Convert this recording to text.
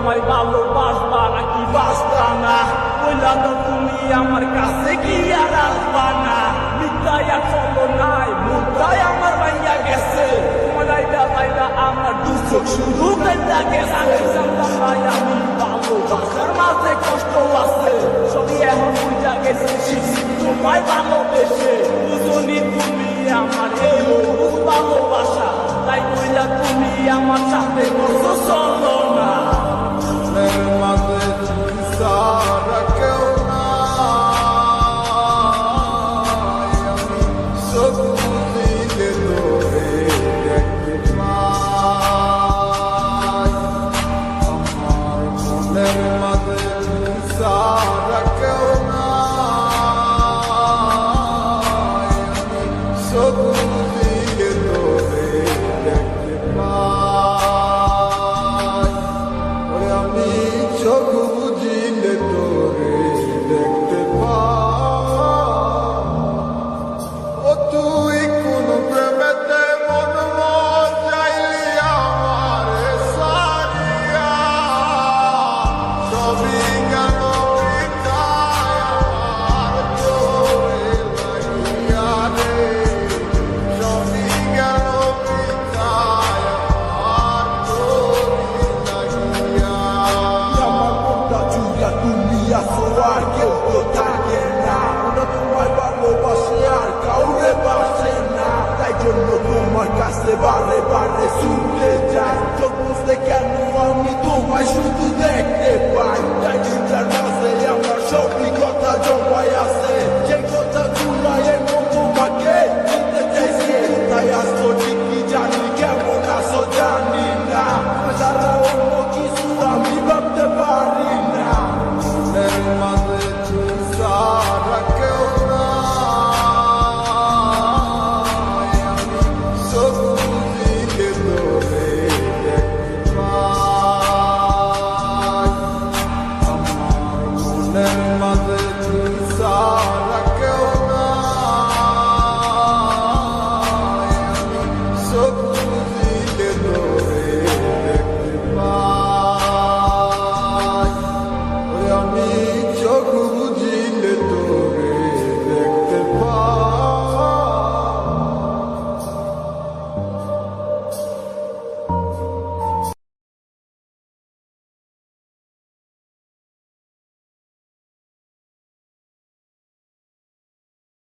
আমায় ভালোবাসবা নাকি বাসবা না, বললা তো তুমি আমার কাছে কি আর আসবা না। মিথ্যায়া চলো নাই, মুদ্রায় আমার ভাইয়া গেছে, মলাইলা বাইলা আমার দুঃখ শুরু কাইলা গেছে। আমি জানতাম ভাই আমি ভালোবাসার মাঝে কষ্ট আছে, সবই এখন বুঝা গেছে তোমায় ভালোবেসে। বুঝনি তুমি আমার এই অবুঝ ভালোবাসা, তাই কইলা তুমি আমার সাথে করছো চলো না। মাঝে ছাড়া কেউ